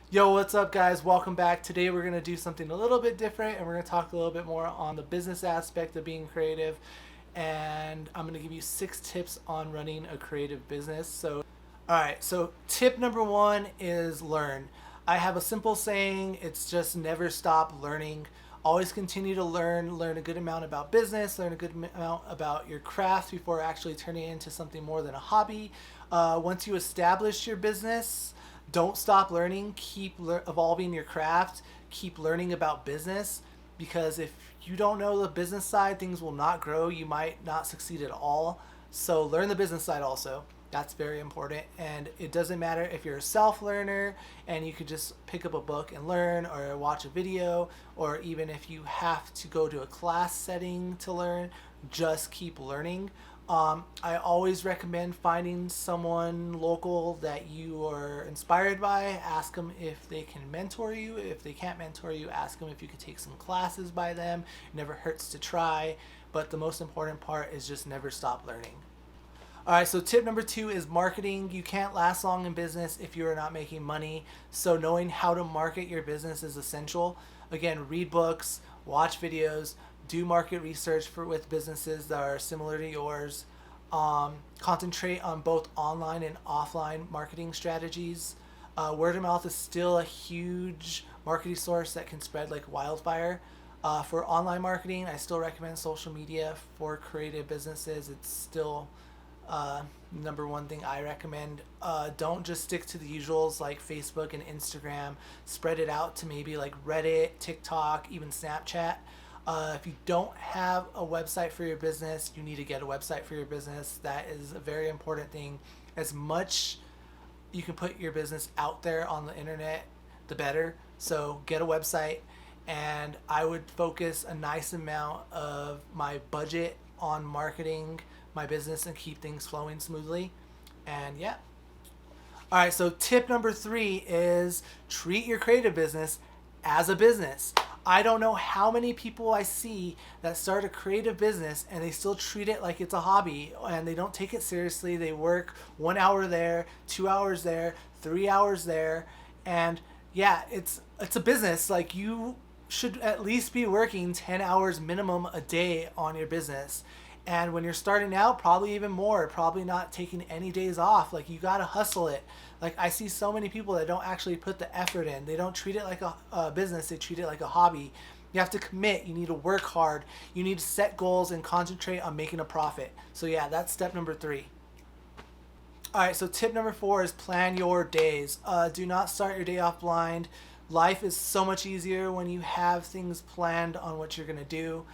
Yo, what's up, guys? Welcome back. Today we're going to do something a little bit different and we're going to talk a little bit more on the business aspect of being creative. And I'm going to give you 6 tips on running a creative business. So tip number one is learn. I have a simple saying, it's just never stop learning. Always continue to learn a good amount about business, learn a good amount about your craft before actually turning it into something more than a hobby. Once you establish your business, don't stop learning. Keep evolving your craft. Keep learning about business because if you don't know the business side, things will not grow. You might not succeed at all. So learn the business side also. That's very important. And it doesn't matter if you're a self learner and you could just pick up a book and learn, or watch a video, or even if you have to go to a class setting to learn, just keep learning. I always recommend finding someone local that you are inspired by. Ask them if they can mentor you. If they can't mentor you, ask them if you could take some classes by them. It never hurts to try. But the most important part is just never stop learning. All right, so tip number two is marketing. You can't last long in business if you are not making money. So knowing how to market your business is essential. Again, read books, watch videos, do market research with businesses that are similar to yours. Concentrate on both online and offline marketing strategies. Word of mouth is still a huge marketing source that can spread like wildfire. For online marketing, I still recommend social media for creative businesses. It's still number one thing I recommend. Don't just stick to the usuals like Facebook and Instagram. Spread it out to maybe like Reddit, TikTok, even Snapchat. If you don't have a website for your business, you need to get a website for your business. That is a very important thing. As much you can put your business out there on the internet, the better. So get a website, and I would focus a nice amount of my budget on marketing my business and keep things flowing smoothly. And yeah. All right, so tip number three is treat your creative business as a business. I don't know how many people I see that start a creative business and they still treat it like it's a hobby and they don't take it seriously. They work 1 hour there, 2 hours there, 3 hours there, and yeah, it's a business. Like, you should at least be working 10 hours minimum a day on your business. And when you're starting out, probably even more, probably not taking any days off. Like, you gotta hustle it. Like, I see so many people that don't actually put the effort in. They don't treat it like a business, they treat it like a hobby. You have to commit, you need to work hard, you need to set goals and concentrate on making a profit. So yeah, that's step number three. All right, so tip number four is plan your days. Do not start your day off blind. Life is so much easier when you have things planned on what you're gonna do.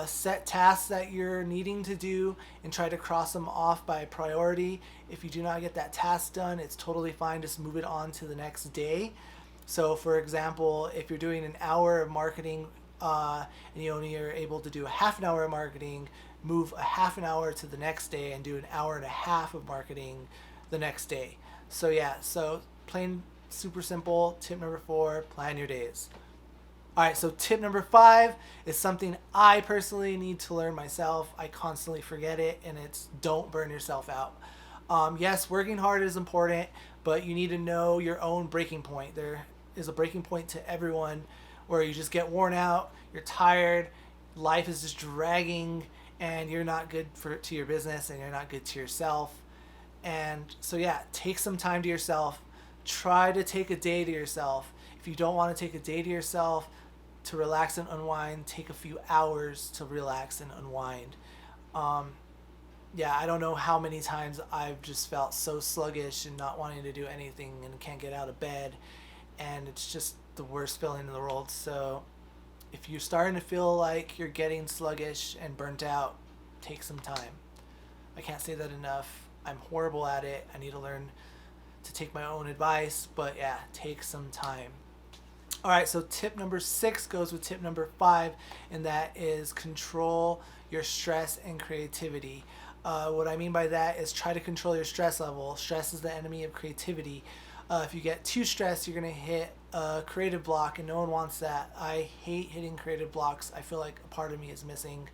Set tasks that you're needing to do and try to cross them off by priority. If you do not get that task done, it's totally fine. Just move it on to the next day. So, for example, if you're doing an hour of marketing and you only are able to do a half an hour of marketing, move a half an hour to the next day and do an hour and a half of marketing the next day. So, yeah, so plain super simple. Tip number four, plan your days. All right, so tip number five is something I personally need to learn myself. I constantly forget it, and it's don't burn yourself out. Yes, working hard is important, but you need to know your own breaking point. There is a breaking point to everyone where you just get worn out, you're tired, life is just dragging, and you're not good to your business, and you're not good to yourself. And so, yeah, take some time to yourself. Try to take a day to yourself. If you don't want to take a day to yourself to relax and unwind, take a few hours to relax and unwind. Um, yeah, I don't know how many times I've just felt so sluggish and not wanting to do anything and can't get out of bed. And it's just the worst feeling in the world. So if you're starting to feel like you're getting sluggish and burnt out, take some time. I can't say that enough. I'm horrible at it. I need to learn to take my own advice, but yeah, take some time. All right, so tip number six goes with tip number five, and that is control your stress and creativity. What I mean by that is try to control your stress level. Stress is the enemy of creativity. If you get too stressed, you're going to hit a creative block, and no one wants that. I hate hitting creative blocks. I feel like a part of me is missing,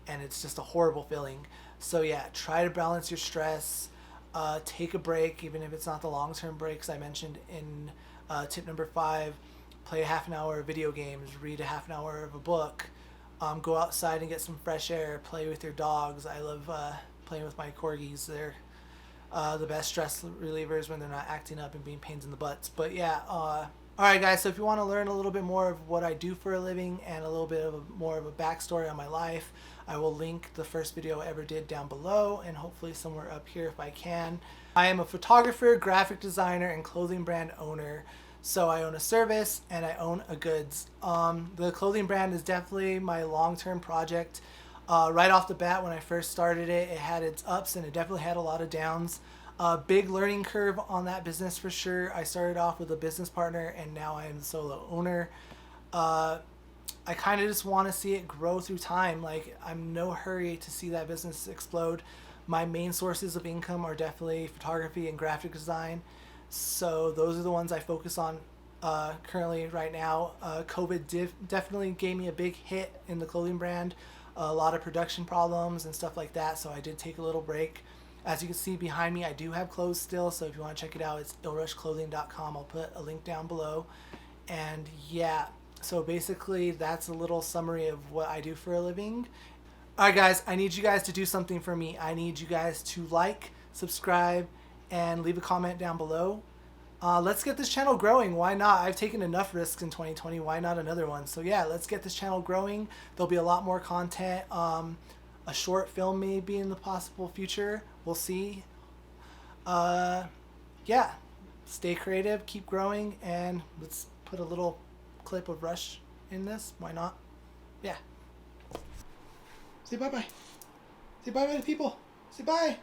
and it's just a horrible feeling. So, yeah, try to balance your stress. Take a break, even if it's not the long-term breaks I mentioned in Tip number 5, play a half an hour of video games, read a half an hour of a book, go outside and get some fresh air, play with your dogs. I love playing with my corgis. They're the best stress relievers when they're not acting up and being pains in the butts. But yeah, alright guys, so if you want to learn a little bit more of what I do for a living and a little bit of more of a backstory on my life, I will link the first video I ever did down below, and hopefully somewhere up here if I can. I am a photographer, graphic designer, and clothing brand owner. So I own a service and I own a goods. The clothing brand is definitely my long-term project. Right off the bat, when I first started it, it had its ups and it definitely had a lot of downs. Big learning curve on that business for sure. I started off with a business partner and now I am the solo owner. I kind of just want to see it grow through time. Like, I'm in no hurry to see that business explode. My main sources of income are definitely photography and graphic design. So those are the ones I focus on currently right now. COVID definitely gave me a big hit in the clothing brand. A lot of production problems and stuff like that. So I did take a little break. As you can see behind me, I do have clothes still. So if you want to check it out, it's illrushclothing.com. I'll put a link down below. And yeah. So basically, that's a little summary of what I do for a living. Alright guys, I need you guys to do something for me. I need you guys to like, subscribe, and leave a comment down below. Let's get this channel growing. Why not? I've taken enough risks in 2020. Why not another one? So yeah, let's get this channel growing. There'll be a lot more content. A short film may be in the possible future. We'll see. Yeah, stay creative, keep growing, and let's put a little clip of Rush in this. Why not? Yeah. Say bye-bye. Say bye-bye to people. Say bye.